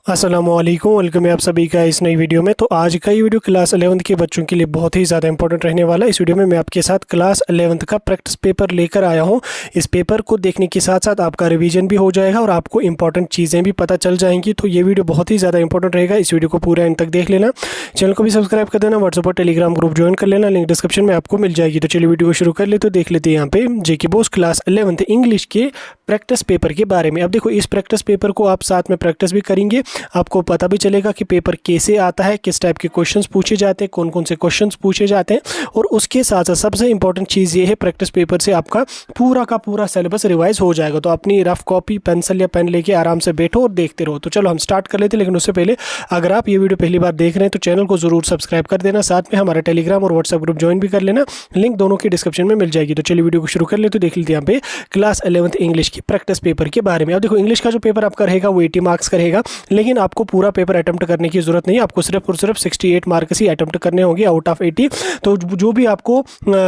अस्सलामुअलैकुम, वेलकम है आप सभी का इस नई वीडियो में। तो आज का ये वीडियो क्लास 11th के बच्चों के लिए बहुत ही ज़्यादा इंपॉर्टेंट रहने वाला है। इस वीडियो में मैं आपके साथ क्लास 11th का प्रैक्टिस पेपर लेकर आया हूँ। इस पेपर को देखने के साथ साथ आपका रिवीजन भी हो जाएगा और आपको इंपॉर्टेंट चीज़ें भी पता चल जाएंगी। तो ये वीडियो बहुत ही ज़्यादा इंपॉर्टेंट रहेगा, इस वीडियो को पूरा एंड तक देख लेना। चैनल को भी सब्सक्राइब कर देना, व्हाट्सएप और टेलीग्राम ग्रुप ज्वाइन कर लेना, लिंक डिस्क्रिप्शन में आपको मिल जाएगी। तो चलिए वीडियो को शुरू कर ले। तो देख लेते हैं यहाँ पे जेके बोस क्लास 11th इंग्लिश के प्रैक्टिस पेपर के बारे में। अब देखो, इस प्रैक्टिस पेपर को आप साथ में प्रैक्टिस भी करेंगे, आपको पता भी चलेगा कि पेपर कैसे आता है, किस टाइप के क्वेश्चंस पूछे जाते हैं, कौन कौन से क्वेश्चंस पूछे जाते हैं। और उसके साथ साथ सबसे इंपॉर्टेंट चीज़ ये है, प्रैक्टिस पेपर से आपका पूरा का पूरा सिलेबस रिवाइज हो जाएगा। तो अपनी रफ कॉपी पेंसिल या पेन लेके आराम से बैठो और देखते रहो। तो चलो हम स्टार्ट कर लेते हैं, लेकिन उससे पहले अगर आप ये वीडियो पहली बार देख रहे हैं तो चैनल को जरूर सब्सक्राइब कर देना, साथ में हमारा टेलीग्राम और व्हाट्सएप ग्रुप ज्वाइन भी कर लेना, लिंक दोनों की डिस्क्रिप्शन में मिल जाएगी। तो चलिए वीडियो को शुरू कर लेते, तो देख लेते हैं यहाँ पे क्लास 11th इंग्लिश की प्रैक्टिस पेपर के बारे में। अब देखो, इंग्लिश का जो पेपर आपका रहेगा वो 80 मार्क्स का रहेगा, लेकिन आपको पूरा पेपर अटेम्प्ट करने की जरूरत नहीं है। आपको सिर्फ और सिर्फ 68 मार्क्स ही अटेम्प्ट करने होंगे आउट ऑफ 80। तो जो भी आपको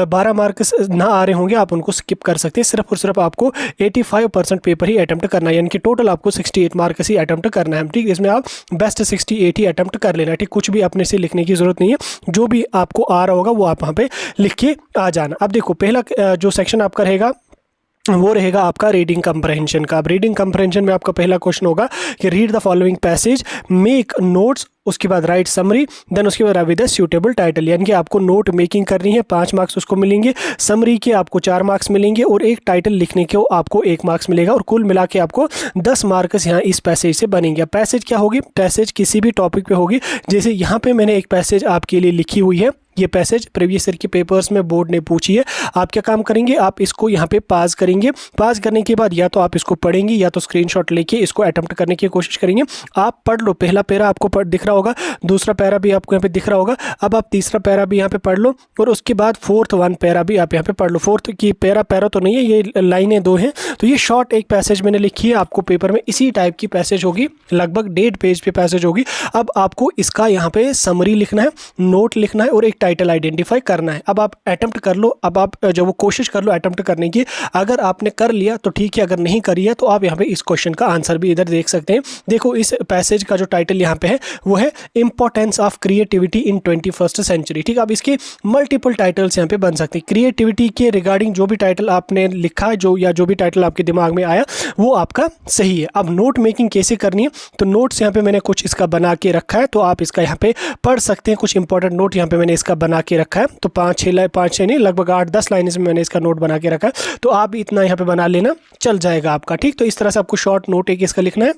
12 मार्क्स ना आ रहे होंगे आप उनको स्किप कर सकते हैं। सिर्फ और सिर्फ आपको 85% पेपर ही अटेम्प्ट करना है, यानी कि टोटल आपको 68 मार्क्स ही अटेम्प्ट करना है। ठीक, इसमें आप बेस्ट 68 ही अटेम्प्ट कर लेना। ठीक, कुछ भी अपने से लिखने की जरूरत नहीं है, जो भी आपको आ रहा होगा वो आप वहाँ पे लिख के आ जाना। अब देखो, पहला जो सेक्शन आपका रहेगा वो रहेगा आपका रीडिंग कंप्रहेंशन का। अब रीडिंग कंप्रहेंशन में आपका पहला क्वेश्चन होगा कि read the following passage, make notes, उसके बाद राइट समरी, देन उसके बाद विद द सूटेबल टाइटल। यानी कि आपको नोट मेकिंग करनी है, 5 मार्क्स उसको मिलेंगे, समरी के आपको 4 मार्क्स मिलेंगे और एक टाइटल लिखने के आपको 1 मार्क्स मिलेगा। और कुल मिला के आपको 10 मार्क्स यहाँ इस पैसेज से बनेंगे। पैसेज क्या होगी? पैसेज किसी भी टॉपिक पे होगी। जैसे यहाँ पे मैंने एक पैसेज आपके लिए लिखी हुई है, ये पैसेज प्रीवियस ईयर के पेपर्स में बोर्ड ने पूछी है। आप क्या काम करेंगे, आप इसको यहाँ पे पास करेंगे। पास करने के बाद या तो आप इसको पढ़ेंगे या तो स्क्रीनशॉट लेके इसको अटेम्प्ट करने की कोशिश करेंगे। आप पढ़ लो, पहला पैरा आपको दिख रहा होगा, दूसरा पैरा भी आपको यहाँ पे दिख रहा होगा। अब आप तीसरा पैरा भी यहाँ पे पढ़ लो और उसके बाद फोर्थ वन पैरा भी आप यहाँ पे पढ़ लो। फोर्थ की पैरा तो नहीं है, ये लाइनें 2 हैं। तो ये शॉर्ट एक पैसेज मैंने लिखी है, आपको पेपर में इसी टाइप की पैसेज होगी, लगभग 1.5 पेज पे पैसेज होगी। अब आपको इसका यहाँ पे समरी लिखना है, नोट लिखना है और एक टाइटल आइडेंटिफाई करना है। अब आप अटेम्प्ट कर लो, अब आप जब वो कोशिश कर लो अटेम्प्ट करने की। अगर आपने कर लिया तो ठीक है, अगर नहीं करी है तो आप यहाँ पे इस क्वेश्चन का आंसर भी इधर देख सकते हैं। देखो, इस पैसेज का जो टाइटल यहाँ पे है वो है importance of creativity in 21st century. ठीक है, अब इसके मल्टीपल टाइटल्स यहाँ पे बन सकते हैं। क्रिएटिविटी के रिगार्डिंग जो भी टाइटल आपने लिखा है, जो भी टाइटल आपके दिमाग में आया वो आपका सही है। अब नोट मेकिंग कैसे करनी है, तो नोट्स यहाँ पे मैंने कुछ इसका बना के रखा है, तो आप इसका यहाँ पे पढ़ सकते हैं। कुछ इंपॉर्टेंट नोट यहाँ पे मैंने इसका बना के रखा है, तो 5-6 नहीं, लगभग 8-10 लाइन में मैंने इसका नोट बना के रखा है। तो आप इतना यहाँ पे बना लेना, चल जाएगा आपका। ठीक, तो इस तरह से आपको शॉर्ट नोट एक इसका लिखना है।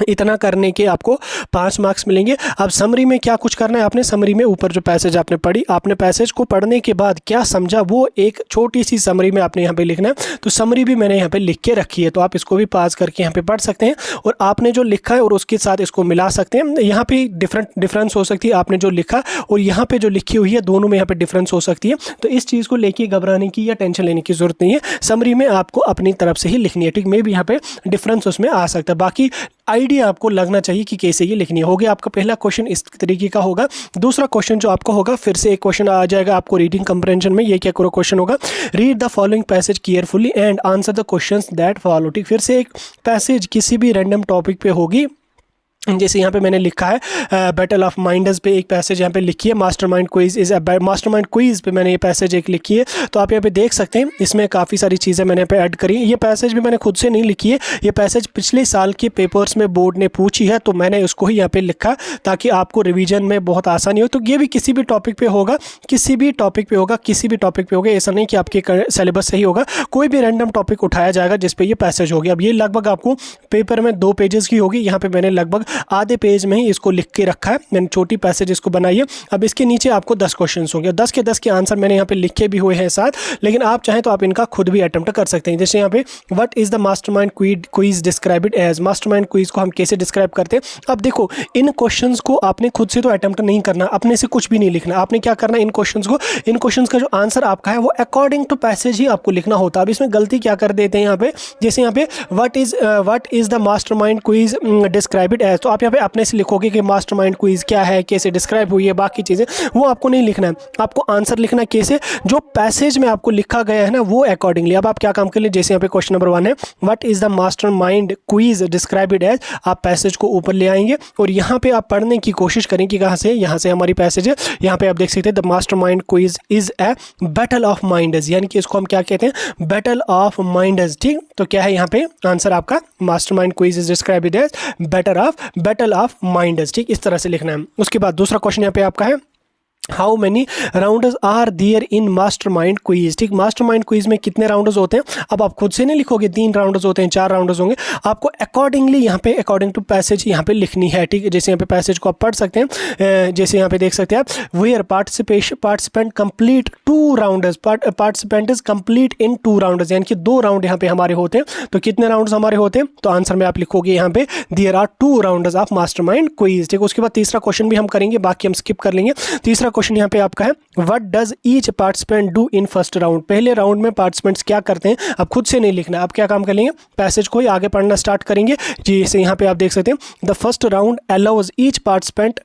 इतना करने के आपको 5 मार्क्स मिलेंगे। अब समरी में क्या कुछ करना है आपने, समरी में ऊपर जो पैसेज आपने पढ़ी, आपने पैसेज को पढ़ने के बाद क्या समझा वो एक छोटी सी समरी में आपने यहाँ पे लिखना है। तो समरी भी मैंने यहाँ पे लिख के रखी है, तो आप इसको भी पास करके यहाँ पे पढ़ सकते हैं और आपने जो लिखा है और उसके साथ इसको मिला सकते हैं। यहाँ पे डिफरेंस हो सकती है, आपने जो लिखा और यहाँ पे जो लिखी हुई है दोनों में यहाँ पे डिफरेंस हो सकती है। तो इस चीज़ को लेके घबराने की या टेंशन लेने की जरूरत नहीं है। समरी में आपको अपनी तरफ से ही लिखनी है। ठीक, मे भी यहाँ पे डिफरेंस उसमें आ सकता है, बाकी आइडिया आपको लगना चाहिए कि कैसे ये लिखनी है। हो गया आपका पहला क्वेश्चन इस तरीके का होगा। दूसरा क्वेश्चन जो आपका होगा, फिर से एक क्वेश्चन आ जाएगा आपको रीडिंग कंप्रहेंशन में। ये क्या करो क्वेश्चन होगा, read the following passage carefully and answer the questions that follow. ठीक, फिर से एक पैसेज किसी भी रैंडम टॉपिक पे होगी। जैसे यहाँ पे मैंने लिखा है बैटल ऑफ माइंड्स पे एक पैसेज यहाँ पे लिखी है, mastermind quiz is mastermind quiz पे मैंने ये पैसेज एक लिखी है। तो आप यहाँ पे देख सकते हैं, इसमें काफ़ी सारी चीज़ें मैंने पे ऐड करी है। ये पैसेज भी मैंने खुद से नहीं लिखी है, ये पैसेज पिछले साल के पेपर्स में बोर्ड ने पूछी है, तो मैंने उसको ही यहाँ पे लिखा ताकि आपको रिवीजन में बहुत आसानी हो। तो ये भी किसी भी टॉपिक पे होगा, किसी भी टॉपिक पे होगा, किसी भी टॉपिक पे होगा। ऐसा नहीं कि आपके सिलेबस सही होगा, कोई भी रैंडम टॉपिक उठाया जाएगा जिसपे ये पैसेज होगी। अब ये लगभग आपको पेपर में 2 पेजेस की होगी, यहाँ पे मैंने लगभग आधे पेज में ही इसको लिख के रखा है, मैंने छोटी पैसेज इसको बनाई है। अब इसके नीचे आपको 10 क्वेश्चंस होंगे, 10 के 10 के आंसर मैंने यहाँ पे लिखे भी हुए हैं साथ, लेकिन आप चाहें तो आप इनका खुद भी अटेम्प्ट कर सकते हैं। जैसे यहाँ पे what is the mastermind quiz describe it as, mastermind quiz को हम कैसे डिस्क्राइब करते हैं। अब देखो, इन क्वेश्चंस को आपने खुद से तो अटेम्प्ट नहीं करना, अपने से कुछ भी नहीं लिखना। आपने क्या करना, इन क्वेश्चंस का जो आंसर आपका है वो अकॉर्डिंग टू पैसेज ही आपको लिखना होता है। अब इसमें गलती क्या कर देते हैं यहाँ पे, जैसे यहाँ पे what is the mastermind quiz describe it as, तो तो आप यहाँ पे अपने से लिखोगे कि मास्टरमाइंड क्विज क्या है, कैसे डिस्क्राइब हुई है, बाकी चीज़ें वो आपको नहीं लिखना है। आपको आंसर लिखना कैसे, जो पैसेज में आपको लिखा गया है ना वो अकॉर्डिंगली। अब आप क्या काम कर लिए, जैसे यहाँ पे क्वेश्चन नंबर 1 है, what is the mastermind quiz described as, आप पैसेज को ऊपर ले आएंगे और यहाँ पे आप पढ़ने की कोशिश करेंगे। कहाँ से, यहाँ से हमारी पैसेज है, यहाँ पे आप देख सकते हैं the mastermind quiz is a battle of minds, यानी कि इसको हम क्या कहते हैं, बैटल ऑफ माइंड्स। ठीक, तो क्या है यहाँ पे आंसर आपका, mastermind quiz is described as battle of minds. ठीक, इस तरह से लिखना है। उसके बाद दूसरा क्वेश्चन यहाँ पे आपका है, how many rounders are there in mastermind quiz. ठीक, मास्टरमाइंड क्विज में कितने राउंडर्स होते हैं, अब आप खुद से नहीं लिखोगे 3 राउंडर्स होते हैं, 4 राउंडर्स होंगे, आपको अकॉर्डिंगली यहाँ पे अकॉर्डिंग टू पैसेज यहाँ पे लिखनी है। ठीक, जैसे यहाँ पे पैसेज को आप पढ़ सकते हैं, जैसे यहाँ पे देख सकते हैं आप, where participant complete 2 rounders, participant is complete in 2 rounders, यानी कि 2 राउंड यहाँ पे हमारे होते हैं। तो कितने राउंड्स हमारे होते हैं, तो आंसर में आप लिखोगे यहाँ पे there are 2 rounders of mastermind quiz. ठीक, उसके बाद तीसरा क्वेश्चन भी हम करेंगे, बाकी हम स्किप कर लेंगे। तीसरा क्वेश्चन यहाँ पे आपका है, What does each participant do in first round? पहले राउंड में पार्टिसिपेंट्स क्या करते हैं, अब खुद से नहीं लिखना। आप क्या काम कर लेंगे, पैसेज को ही आगे पढ़ना स्टार्ट करेंगे। जैसे यहाँ पे आप देख सकते हैं, the first round allows each participant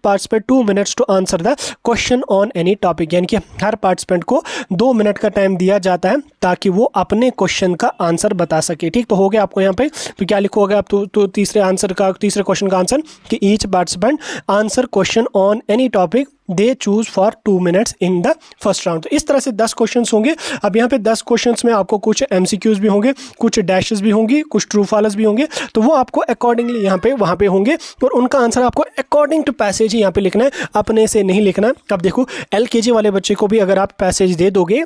participate 2 minutes to answer the question on any topic, यानी कि हर पार्टिसिपेंट को 2 मिनट का टाइम दिया जाता है ताकि वो अपने क्वेश्चन का आंसर बता सके। ठीक, तो हो गया आपको यहाँ पे, तो क्या लिखोगे आप, तो तीसरे क्वेश्चन का आंसर कि each participant answer question on any topic they choose for 2 minutes in the first round. तो इस तरह से 10 क्वेश्चन होंगे। अब यहाँ पे 10 क्वेश्चन में आपको कुछ MCQs भी होंगे, कुछ डैशेस भी होंगी, कुछ ट्रू फॉल्स भी होंगे, तो वो आपको अकॉर्डिंगली यहाँ पे वहाँ पे होंगे और उनका आंसर आपको अकॉर्डिंग टू पैसेज ही यहाँ पे लिखना है, अपने से नहीं लिखना। अब देखो LKG वाले बच्चे को भी अगर आप पैसेज दे दोगे,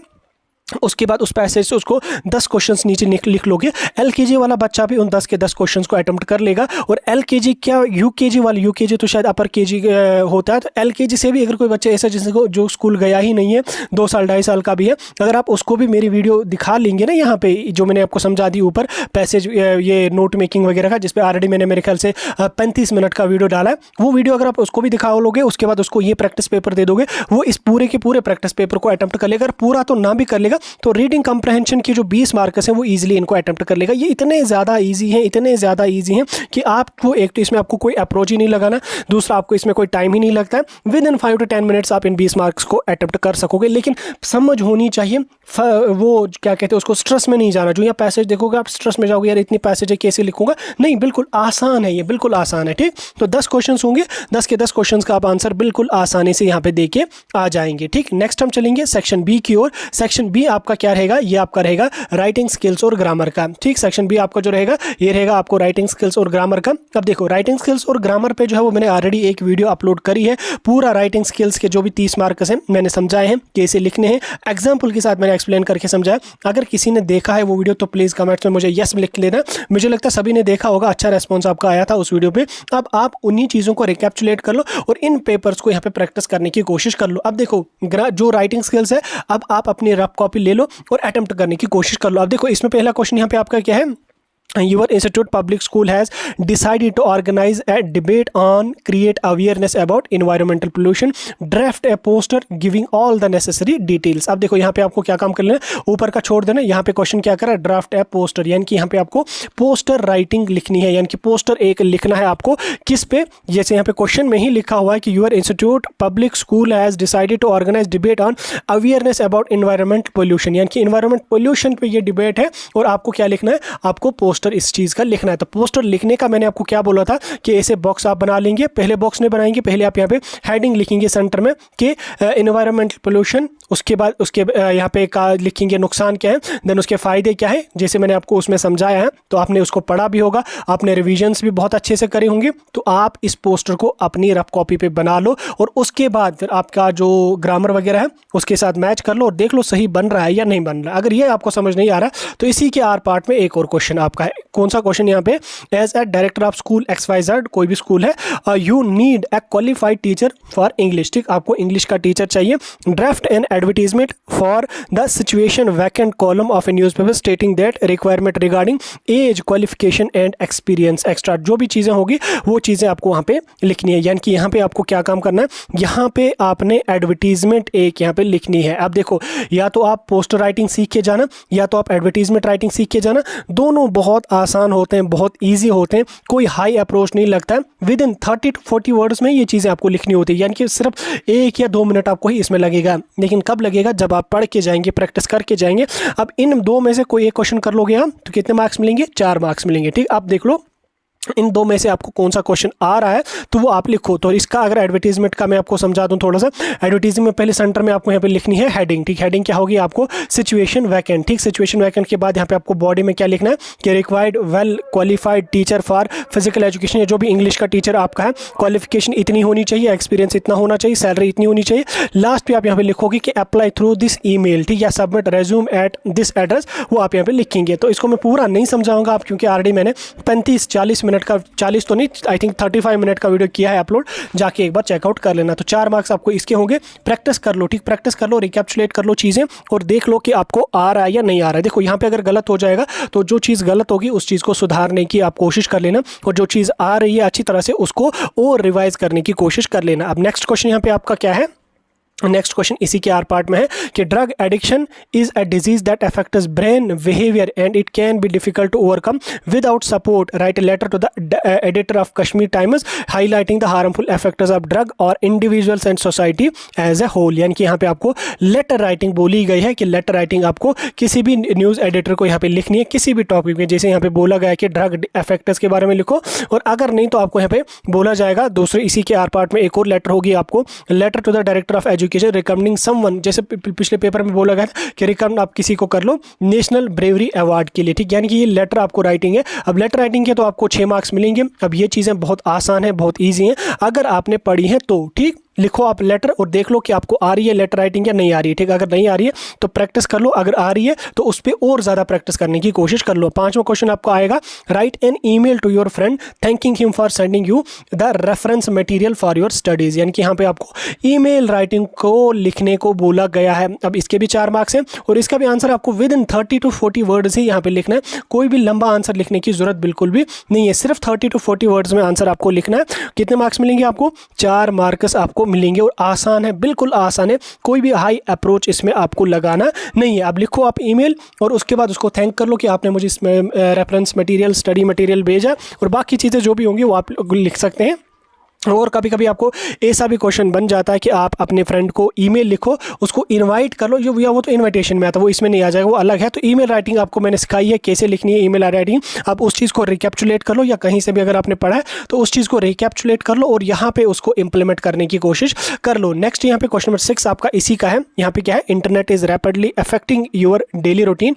उसके बाद उस पैसेज से उसको 10 क्वेश्चंस नीचे लिख लोगे, LKG वाला बच्चा भी उन 10 के 10 क्वेश्चंस को अटेम्प्ट कर लेगा। और LKG क्या, UKG तो शायद अपर KG होता है, तो LKG से भी अगर कोई बच्चा ऐसा जिसको जो स्कूल गया ही नहीं है, 2 साल 2.5 साल का भी है, अगर आप उसको भी मेरी वीडियो दिखा लेंगे ना, यहाँ पे जो मैंने आपको समझा दी ऊपर पैसेज, ये नोट मेकिंग वगैरह का, जिसपे ऑलरेडी मैंने मेरे ख्याल से 35 मिनट का वीडियो डाला है, वो वीडियो अगर आप उसको भी दिखा लोगे, उसके बाद उसको ये प्रैक्टिस पेपर दे दोगे, वो इस पूरे के पूरे प्रैक्टिस पेपर को अटेम्प्ट कर लेगा। पूरा तो ना भी कर लेगा तो रीडिंग कंप्रहेंशन की जो 20 मार्क्स हैं वो इजीली इनको अटेम्प्ट कर लेगा। ये इतने ज़्यादा इजी हैं कि आपको एक तो इसमें आपको कोई अप्रोच ही नहीं लगाना, दूसरा आपको इसमें कोई टाइम ही नहीं लगता है, विद इन 5 to 10 मिनट्स आप इन 20 मार्क्स को अटेम्प्ट कर सकोगे। लेकिन समझ होनी चाहिए, वो क्या कहते हैं उसको, स्ट्रेस में नहीं जाना। जो यहाँ पैसेज देखोगे आप स्ट्रेस में जाओगे, यार इतनी पैसेज है कैसे लिखूंगा, नहीं, बिल्कुल आसान है, ये बिल्कुल आसान है। ठीक, तो 10 क्वेश्चन होंगे, 10 के 10 क्वेश्चन का आप आंसर बिल्कुल आसानी से यहाँ पे दे के आ जाएंगे। ठीक, नेक्स्ट हम चलेंगे सेक्शन बी की ओर। सेक्शन बी आपका क्या रहेगा, ये आपका रहेगा राइटिंग स्किल्स और ग्रामर का। ठीक, सेक्शन बी आपका जो रहेगा ये रहेगा आपको राइटिंग स्किल्स और ग्रामर का। अब देखो राइटिंग स्किल्स और ग्रामर पे जो है वो मैंने ऑलरेडी एक वीडियो अपलोड करी है, पूरा राइटिंग स्किल्स के जो भी 30 मार्क्स हैं मैंने समझाए हैं कैसे लिखने हैं, एग्जाम्पल के साथ मैंने एक्सप्लेन करके समझाया। अगर किसी ने देखा है वो वीडियो तो प्लीज़ कमेंट्स में मुझे यस लिख लेना, मुझे लगता है सभी ने देखा होगा, अच्छा रेस्पॉन्स आपका आया था उस वीडियो पे। अब आप उन्हीं चीज़ों को रिकैप्चुलेट कर लो और इन पेपर्स को यहाँ पे प्रैक्टिस करने की कोशिश कर लो। अब देखो जो राइटिंग स्किल्स है, अब आप अपनी रफ कॉपी ले लो और अटेम्प्ट करने की कोशिश कर लो। अब देखो इसमें पहला क्वेश्चन यहाँ पे आपका क्या है, Your institute public school has decided to organize a debate on create awareness about environmental pollution. Draft a poster giving all the necessary details. अब देखो यहाँ पे आपको क्या काम करना है, ऊपर का छोड़ देना, यहाँ पे क्वेश्चन क्या करा, ड्राफ्ट ए पोस्टर, यानी कि यहाँ पे आपको पोस्टर राइटिंग लिखनी है, यानी कि पोस्टर एक लिखना है आपको किस पे, जैसे यहाँ पे क्वेश्चन में ही लिखा हुआ है कि your institute public school has decided to organise debate on awareness about environment pollution, यानी कि एनवायरमेंट पोल्यूशन पे ये डिबेट है और आपको क्या लिखना है, आपको पोस्टर इस चीज का लिखना है। तो पोस्टर लिखने का मैंने आपको क्या बोला था कि ऐसे बॉक्स आप बना लेंगे, पहले बॉक्स में बनाएंगे, पहले आप यहाँ पे हेडिंग लिखेंगे सेंटर में कि एनवायरमेंटल पोल्यूशन, उसके बाद उसके यहाँ पे लिखेंगे नुकसान क्या है, देन उसके फायदे क्या है, जैसे मैंने आपको उसमें समझाया है, तो आपने उसको पढ़ा भी होगा, आपने रिविजन्स भी बहुत अच्छे से करे होंगे, तो आप इस पोस्टर को अपनी रफ कॉपी पे बना लो और उसके बाद फिर आपका जो ग्रामर वगैरह है उसके साथ मैच कर लो और देख लो सही बन रहा है या नहीं बन रहा है। अगर ये आपको समझ नहीं आ रहा तो इसी के आर पार्ट में एक और क्वेश्चन आपका है। कौन सा क्वेश्चन यहाँ पे, as a director of school XYZ, कोई भी स्कूल है, you need a qualified teacher for English. ठीक, आपको इंग्लिश का टीचर चाहिए। Draft an advertisement for the situation vacant column of a newspaper stating that requirement regarding age, qualification and experience extra, जो भी चीज़ें होगी वो चीज़ें आपको वहाँ पे लिखनी है। यानी कि यहाँ पे आपको क्या काम करना है, यहाँ पे आपने एडवर्टीजमेंट एक यहाँ पे लिखनी है। अब देखो या तो आप पोस्टर राइटिंग सीख के जाना या तो आप एडवर्टीजमेंट राइटिंग सीख के जाना, दोनों बहुत बहुत आसान होते हैं, बहुत ईजी होते हैं, कोई हाई अप्रोच नहीं लगता है। विद इन 30 to 40 वर्ड्स में ये चीज़ें आपको लिखनी होती है, यानी कि सिर्फ 1 या 2 मिनट आपको ही इसमें लगेगा। लेकिन कब लगेगा? जब आप पढ़ के जाएंगे, प्रैक्टिस करके जाएंगे। अब इन 2 में से कोई एक क्वेश्चन कर लोगे आप तो कितने मार्क्स मिलेंगे? 4 मार्क्स मिलेंगे। ठीक, आप देख लो इन 2 में से आपको कौन सा क्वेश्चन आ रहा है तो वो आप लिखो। तो इसका अगर एडवर्टीजमेंट का मैं आपको समझा दूं थोड़ा सा, एडवर्टीजमेंट में पहले सेंटर में आपको यहाँ पे लिखनी है हेडिंग। ठीक, हेडिंग क्या होगी आपको? Situation vacant. ठीक, सिचुएशन वैकेंट के बाद यहाँ पे आपको बॉडी में क्या लिखना है कि required well qualified teacher for physical education, या जो भी इंग्लिश का टीचर आपका है, क्वालिफिकेशन इतनी होनी चाहिए, एक्सपीरियंस इतना होना चाहिए, सैलरी इतनी होनी चाहिए। लास्ट पे आप यहाँ पे लिखोगे कि अप्लाई थ्रू दिस ईमेल, ठीक, या submit resume at this address, वो आप यहाँ पे लिखेंगे। तो इसको मैं पूरा नहीं समझाऊंगा आप, क्योंकि ऑलरेडी मैंने 35-40 मिनट का, 40 नहीं, आई थिंक 35 मिनट का वीडियो किया है अपलोड, जाके एक बार चेकआउट कर लेना। तो 4 मार्क्स आपको इसके होंगे। प्रैक्टिस कर लो, ठीक, प्रैक्टिस कर लो, रिकैप्चुलेट कर लो चीज़ें और देख लो कि आपको आ रहा है या नहीं आ रहा है। देखो यहाँ पे अगर गलत हो जाएगा तो जो चीज़ गलत होगी उस चीज़ को सुधारने की आप कोशिश कर लेना, और जो चीज़ आ रही है अच्छी तरह से उसको और रिवाइज करने की कोशिश कर लेना। अब नेक्स्ट क्वेश्चन यहाँ पे आपका क्या है? नेक्स्ट क्वेश्चन इसी के आर पार्ट में है कि drug addiction is a disease that affects brain behaviour and it can be difficult to overcome without support. Write a letter to the editor of Kashmir Times highlighting the harmful effects of drug और individuals and society as a whole. यानी कि यहाँ पे आपको letter writing बोली गई है कि लेटर राइटिंग आपको किसी भी न्यूज़ एडिटर को यहाँ पे लिखनी है किसी भी टॉपिक में। जैसे यहाँ पे बोला गया है कि ड्रग इफेक्ट्स के बारे में लिखो, और अगर नहीं तो आपको यहाँ पे बोला जाएगा दूसरे इसी के आर पार्ट में एक और लेटर होगी आपको, letter to the director of education recommending someone, जैसे पिछले पेपर में बोला गया था कि रिकमेंड आप किसी को कर लो नेशनल ब्रेवरी अवार्ड के लिए। ठीक, यानी कि ये लेटर आपको राइटिंग है। अब लेटर राइटिंग के तो आपको 6 मार्क्स मिलेंगे। अब ये चीज़ें बहुत आसान है, बहुत ईजी हैं, अगर आपने पढ़ी है तो। ठीक, लिखो आप लेटर और देख लो कि आपको आ रही है लेटर राइटिंग या नहीं आ रही है। ठीक, अगर नहीं आ रही है तो प्रैक्टिस कर लो, अगर आ रही है तो उस पर और ज़्यादा प्रैक्टिस करने की कोशिश कर लो। 5वां क्वेश्चन आपको आएगा, write an email to your friend thanking him for sending you the reference material for your studies. यानी कि यहाँ पे आपको ईमेल राइटिंग को लिखने को बोला गया है। अब इसके भी 4 मार्क्स हैं और इसका भी आंसर आपको विद इन 30 to 40 वर्ड्स ही यहाँ पे लिखना है। कोई भी लंबा आंसर लिखने की जरूरत बिल्कुल भी नहीं है, सिर्फ 30 to 40 वर्ड्स में आंसर आपको लिखना है। कितने मार्क्स मिलेंगे आपको? 4 मार्क्स आपको मिलेंगे, और आसान है, बिल्कुल आसान है, कोई भी हाई अप्रोच इसमें आपको लगाना नहीं है। अब लिखो आप ईमेल और उसके बाद उसको थैंक कर लो कि आपने मुझे इसमें रेफरेंस मटेरियल, स्टडी मटेरियल भेजा, और बाकी चीज़ें जो भी होंगी वो आप लिख सकते हैं। और कभी कभी आपको ऐसा भी क्वेश्चन बन जाता है कि आप अपने फ्रेंड को ईमेल लिखो, उसको इनवाइट कर लो, जो या वो तो इनविटेशन में आता है, वो इसमें नहीं आ जाएगा, वो अलग है। तो ईमेल राइटिंग आपको मैंने सिखाई है कैसे लिखनी है ईमेल राइटिंग। आप उस चीज़ को रिकैप्चुलेट कर लो, या कहीं से भी अगर आपने पढ़ा है तो उस चीज़ को रिकैप्चुलेट कर लो और यहाँ पे उसको इंप्लीमेंट करने की कोशिश कर लो। नेक्स्ट यहाँ पे क्वेश्चन नंबर 6 आपका इसी का है। यहाँ पे क्या है? Internet is rapidly affecting your daily routine.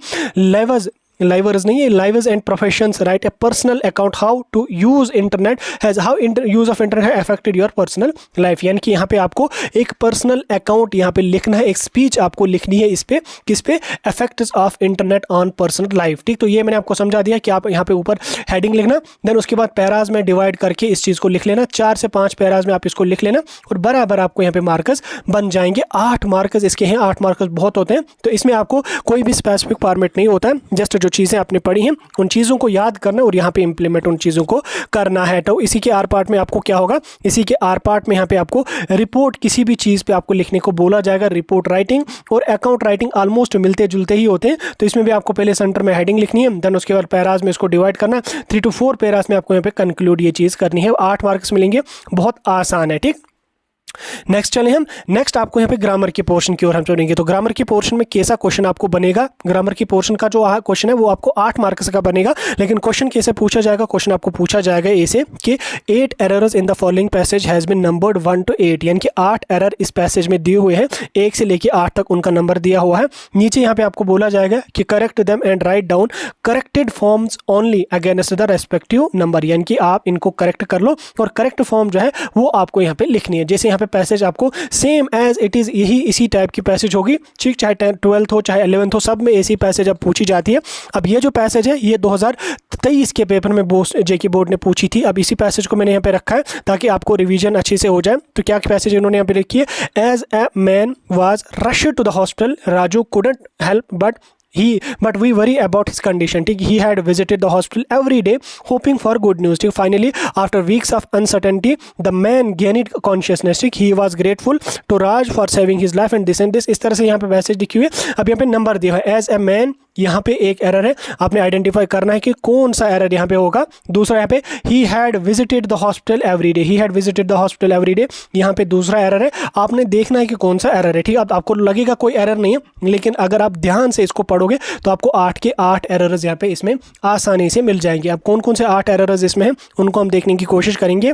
Livers नहीं है, livers and professions write a personal account how to use internet has how use of internet has affected your personal life। यानी कि यहाँ पे आपको एक पर्सनल अकाउंट यहाँ पे लिखना है, एक स्पीच आपको लिखनी है इस पे, किस पे? Effects of internet on personal life. ठीक, तो ये मैंने आपको समझा दिया कि आप यहाँ पे ऊपर हेडिंग लिखना, देन उसके बाद पैराज में डिवाइड करके इस चीज़ को लिख लेना, 4 से 5 पैराज में आप इसको लिख लेना, और बराबर आपको यहाँ पे मार्कस बन जाएंगे। 8 मार्कस इसके हैं, 8 मार्कस बहुत होते हैं। तो इसमें आपको कोई भी स्पेसिफिक फॉर्मेट नहीं होता है, जस्ट जो चीज़ें आपने पढ़ी हैं उन चीज़ों को याद करना और यहाँ पे इंप्लीमेंट उन चीज़ों को करना है। तो इसी के आर पार्ट में आपको क्या होगा? इसी के आर पार्ट में यहाँ पे आपको रिपोर्ट, किसी भी चीज़ पे आपको लिखने को बोला जाएगा। रिपोर्ट राइटिंग और अकाउंट राइटिंग ऑलमोस्ट मिलते जुलते ही होते हैं। तो इसमें भी आपको पहले सेंटर में हेडिंग लिखनी है, देन उसके बाद पैराज में इसको डिवाइड करना, 3 to 4 पैराज में आपको यहाँ पे कंक्लूड ये चीज़ करनी है। 8 मार्क्स मिलेंगे, बहुत आसान है। ठीक, नेक्स्ट चले हम। नेक्स्ट आपको यहाँ पे ग्रामर के पोर्शन की ओर हम चलेंगे। तो ग्रामर के पोर्शन में कैसा क्वेश्चन आपको बनेगा? ग्रामर के पोर्शन का जो क्वेश्चन है वो आपको 8 मार्क्स का बनेगा, लेकिन क्वेश्चन कैसे पूछा जाएगा? क्वेश्चन आपको पूछा जाएगा ऐसे कि 8 errors in the following passage has been numbered 1 to 8, यानी कि 8 एरर इस पैसेज में दिए हुए हैं, 1 से लेके 8 तक उनका नंबर दिया हुआ है। नीचे यहाँ पे आपको बोला जाएगा कि correct them and write down corrected forms only against the respective number, यानी कि आप इनको करेक्ट कर लो और करेक्ट फॉर्म जो है वो आपको यहाँ पे लिखनी है। जैसे यहाँ पे पैसेज आपको सेम एज इट इज़ यही इसी टाइप की पैसेज होगी। ठीक, चाहे 12th हो चाहे 11th हो, सब में ऐसी पैसेज अब पूछी जाती है। अब ये जो पैसेज है ये 2023 के पेपर में जेके बोर्ड ने पूछी थी। अब इसी पैसेज को मैंने यहाँ पे रखा है ताकि आपको रिवीजन अच्छे से हो जाए। तो क्या पैसेज इन्होंने यहाँ पे लिखी है? As a man was rushed to the hospital, Raju couldn't help but we worry about his condition. He had visited the hospital every day hoping for good news. Finally, after weeks of uncertainty, the man gained consciousness. He was grateful to Raj for saving his life and this. इस तरह से यहाँ पे message लिखी हुई है। अब यहाँ पे नंबर दिया है, एज ए मैन यहाँ पे एक एरर है, आपने आइडेंटिफाई करना है कि कौन सा एरर यहाँ पे होगा। दूसरा यहाँ पे ही had visited the hospital every day, he had visited the hospital every day, यहाँ पे दूसरा एरर है, आपने देखना है कि कौन सा एरर है। ठीक है, अब आपको लगेगा कोई एरर नहीं है, लेकिन अगर आप ध्यान से इसको पढ़ोगे तो आपको 8 के 8 एरर्स यहाँ पे इसमें आसानी से मिल जाएंगे। अब कौन कौन से 8 एरर्स इसमें हैं उनको हम देखने की कोशिश करेंगे।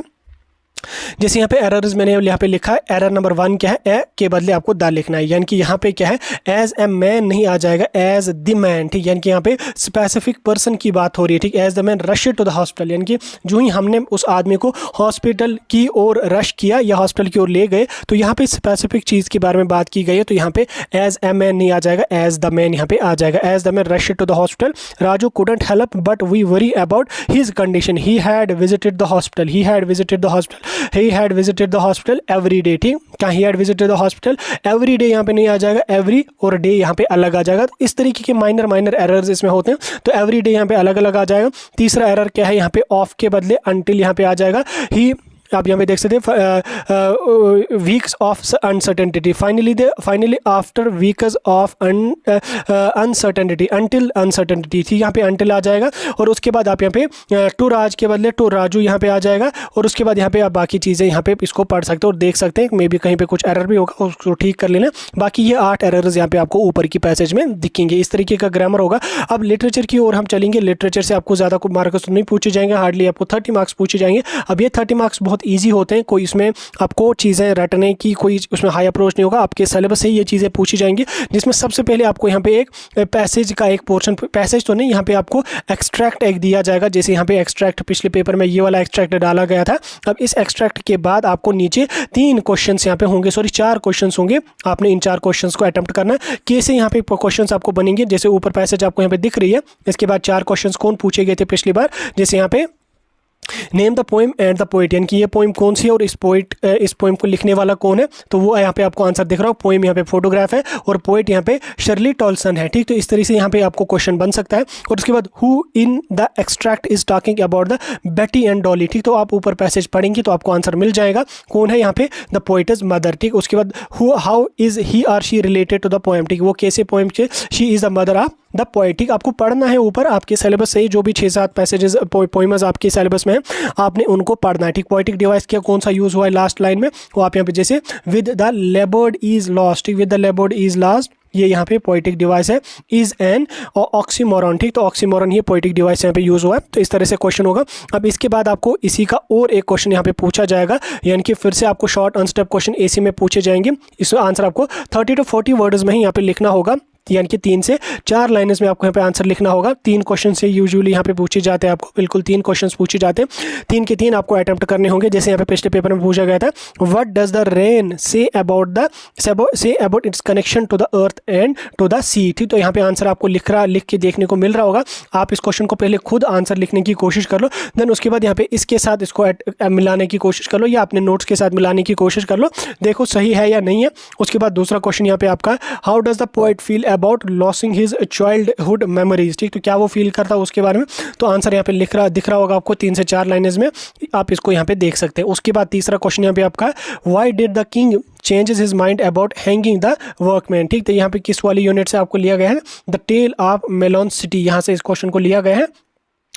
जैसे यहाँ पे एरर्स मैंने यहाँ पे लिखा है, एरर नंबर 1 क्या है, ए के बदले आपको द लिखना है, यानी कि यहाँ पे क्या है, एज ए मैन नहीं आ जाएगा, एज द मैन। ठीक, यानी कि यहाँ पे स्पेसिफिक पर्सन की बात हो रही है। ठीक, as the man rush to the hospital, यानी कि जो ही हमने उस आदमी को हॉस्पिटल की ओर रश किया या हॉस्पिटल की ओर ले गए, तो यहाँ पे स्पेसिफिक चीज़ के बारे में बात की गई है, तो यहाँ पे एज ए मैन नहीं आ जाएगा, एज द मैन यहाँ पे आ जाएगा। As the man rush to the hospital, Raju couldn't help but we worry about his condition, he had visited the hospital, he had visited the hospital, he had visited the hospital every day। ठीक, क्या he had visited the hospital every day यहाँ पे नहीं आ जाएगा, every और day यहाँ पे अलग आ जाएगा। तो इस तरीके के माइनर एरर्स इसमें होते हैं, तो every day यहाँ पे अलग अलग आ जाएगा। तीसरा एरर क्या है, यहाँ पे ऑफ के बदले until यहाँ पे आ जाएगा। ही आप यहाँ पे देख सकते हैं weeks of uncertainty, finally after weeks of uncertainty, until uncertainty थी, यहाँ पे अंटिल आ जाएगा। और उसके बाद आप यहाँ पे टू राज के बदले टू राजू यहाँ पे आ जाएगा। और उसके बाद यहाँ पे आप बाकी चीज़ें यहाँ पे इसको पढ़ सकते हो और देख सकते हैं, मे बी कहीं पे कुछ एरर भी होगा, उसको ठीक कर लेना। बाकी ये 8 एरर्स यहाँ पे आपको ऊपर की पैसेज में दिखेंगे। इस तरीके का ग्रामर होगा। अब लिटरेचर की ओर हम चलेंगे। लिटरेचर से आपको ज़्यादा मार्क्स नहीं पूछे जाएंगे, हार्डली आपको 30 मार्क्स पूछे जाएंगे। अब ये 30 मार्क्स बहुत ईजी होते हैं, कोई इसमें आपको चीज़ें रटने की कोई उसमें हाई अप्रोच नहीं होगा, आपके सिलेबस से ये चीज़ें पूछी जाएंगी। जिसमें सबसे पहले आपको यहाँ पे एक पैसेज का एक पोर्शन, पैसेज तो नहीं, यहाँ पे आपको एक्सट्रैक्ट एक दिया जाएगा। जैसे यहाँ पे एक्सट्रैक्ट पिछले पेपर में ये वाला एक्सट्रैक्ट डाला गया था। अब इस एक्सट्रैक्ट के बाद आपको नीचे 3 क्वेश्चन यहाँ पे होंगे, 4 क्वेश्चन होंगे। आपने इन 4 क्वेश्चन को अटेम्प्ट करना है। कैसे यहाँ पे क्वेश्चन आपको बनेंगे, जैसे ऊपर पैसेज आपको यहाँ पे दिख रही है, इसके बाद 4 क्वेश्चन कौन पूछे गए थे पिछली बार। जैसे यहाँ पे name the poem and the poet, यानी कि ये पोएम कौन सी है और इस पोएम को लिखने वाला कौन है, तो वो यहाँ पे आपको आंसर दिख रहा हो। पोएम यहाँ पे फोटोग्राफ है और पोइट यहाँ पे शर्ली टॉल्सन है। ठीक, तो इस तरीके से यहाँ पे आपको क्वेश्चन बन सकता है। और उसके बाद who in the extract is talking about the बेटी एंड डॉली। ठीक, तो आप ऊपर पैसेज पढ़ेंगे तो आपको आंसर मिल जाएगा, कौन है यहाँ पे, द पोइटस मदर। ठीक, उसके बाद how is he or she related to the poem. ठीक, वो कैसे पोएम के, she is the mother of the poet. ठीक, आपको पढ़ना है ऊपर आपके सिलेबस से जो भी 6-7 पैसेजेस पोएम्स आपके सिलेबस में आपने उनको पढ़ना है। ठीक, पोएटिक डिवाइस क्या कौन सा यूज हुआ है लास्ट लाइन में, वो आप यहाँ पे जैसे with the laboured is lost. ठीक, with the laboured is lost, ये यहाँ पे पोएटिक डिवाइस है। Is an oxymoron. ठीक, तो ऑक्सीमोरन ये पोएटिक डिवाइस यहाँ पे यूज हुआ है। तो इस तरह से क्वेश्चन होगा। अब इसके बाद आपको इसी का और एक क्वेश्चन यहाँ पे पूछा जाएगा, यानी कि फिर से आपको शॉर्ट अनस्टेप क्वेश्चन एसी में पूछे जाएंगे। इसका आंसर आपको 30 to 40 वर्ड्स में ही यहाँ पे लिखना होगा, यानी कि 3 से 4 लाइन्स में आपको यहाँ पे आंसर लिखना होगा। 3 क्वेश्चन से यूजुअली यहाँ पे पूछे जाते हैं, आपको बिल्कुल 3 क्वेश्चन पूछे जाते हैं। 3 के 3 आपको अटेम्प्ट करने होंगे। जैसे यहाँ पे पिछले पेपर में पूछा गया था, what does the rain say about its connection to the earth and to the sea. ठीक, तो यहाँ पे आंसर आपको लिख के देखने को मिल रहा होगा। आप इस क्वेश्चन को पहले खुद आंसर लिखने की कोशिश कर लो, देन उसके बाद यहाँ पे इसके साथ इसको मिलाने की कोशिश कर लो या अपने नोट्स के साथ मिलाने की कोशिश कर लो, देखो सही है या नहीं है। उसके बाद दूसरा क्वेश्चन यहाँ पे आपका, how does the poet feel about losing his childhood memories. ठीक, तो क्या वो फील करता है उसके बारे में, तो आंसर यहाँ पे दिख रहा होगा आपको 3 से 4 लाइन्स में, आप इसको यहाँ पे देख सकते हैं। उसके बाद तीसरा क्वेश्चन यहाँ पे आपका, why did the king changes his mind about hanging the workman. ठीक, तो यहाँ पे किस वाली यूनिट से आपको लिया गया है, the tale of melon city, यहाँ से इस क्वेश्चन को लिया गया है।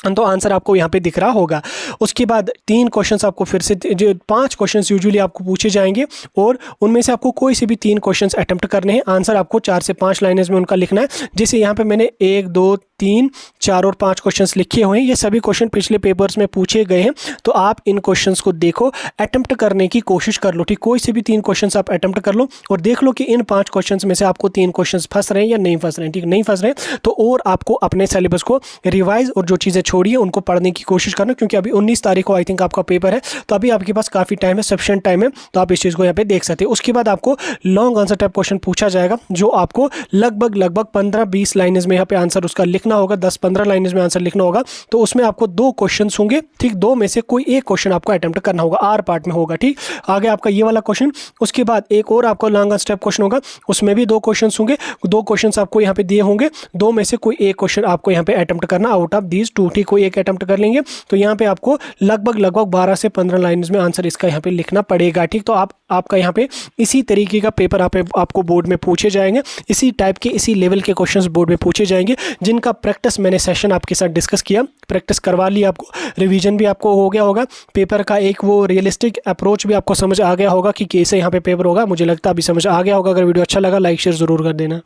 तो आंसर आपको यहाँ पे दिख रहा होगा। उसके बाद 3 क्वेश्चंस आपको फिर से, जो 5 क्वेश्चंस यूजुअली आपको पूछे जाएंगे और उनमें से आपको कोई से भी 3 क्वेश्चंस अटेम्प्ट करने हैं। आंसर आपको 4 से 5 लाइन्स में उनका लिखना है। जैसे यहाँ पे मैंने 1, 2, 3, 4 और 5 क्वेश्चंस लिखे हुए हैं। ये सभी क्वेश्चन पिछले पेपर्स में पूछे गए हैं, तो आप इन क्वेश्चंस को देखो, अटेम्प्ट करने की कोशिश कर लो। ठीक, कोई से भी 3 क्वेश्चंस आप अटेम्प्ट कर लो और देख लो कि इन 5 क्वेश्चंस में से आपको 3 क्वेश्चंस फंस रहे हैं या नहीं फंस रहे हैं। ठीक, नहीं फंस रहे हैं तो और आपको अपने सिलेबस को रिवाइज और जो चीज़ें छोड़ी है उनको पढ़ने की कोशिश करना, क्योंकि अभी 19 तारीख को आई थिंक आपका पेपर है, तो अभी आपके पास काफ़ी टाइम है, सफिशिएंट टाइम है, तो आप इस चीज़ को यहाँ पे देख सकते हैं। उसके बाद आपको लॉन्ग आंसर टाइप क्वेश्चन पूछा जाएगा, जो आपको लगभग 15-20 लाइन्स में यहाँ पे आंसर उसका लिखना लिखना होगा, 10-15 लाइन में आंसर लिखना होगा, तो उसमें आपको 2 क्वेश्चन होंगे, ठीक। 2 में से कोई एक क्वेश्चन आपको अटेम्प्ट करना होगा, आर पार्ट में होगा, ठीक। आगे आपका ये वाला क्वेश्चन, उसके बाद एक और आपका लॉन्ग स्टेप क्वेश्चन होगा, उसमें भी 2 क्वेश्चन होंगे। 2 क्वेश्चन आपको यहाँ पे दिए होंगे, 2 में से कोई एक क्वेश्चन आपको यहाँ पे अटेम्प्ट करना आउट ऑफ दीज 2, ठीक। कोई एक अटेम्प्ट कर लेंगे तो यहाँ पे आपको लगभग 12 से 15 लाइन में आंसर इसका यहाँ पे लिखना पड़ेगा, ठीक। तो आपका यहाँ पे इसी तरीके का पेपर आपको बोर्ड में पूछे जाएंगे, इसी टाइप के इसी लेवल के क्वेश्चंस बोर्ड में पूछे जाएंगे, जिनका प्रैक्टिस मैंने सेशन आपके साथ डिस्कस किया, प्रैक्टिस करवा ली, आपको रिवीजन भी आपको हो गया होगा, पेपर का एक वो रियलिस्टिक अप्रोच भी आपको समझ आ गया होगा कि कैसे यहाँ पे पेपर होगा। मुझे लगता है अभी समझ आ गया होगा। अगर वीडियो अच्छा लगा लाइक शेयर ज़रूर कर देना।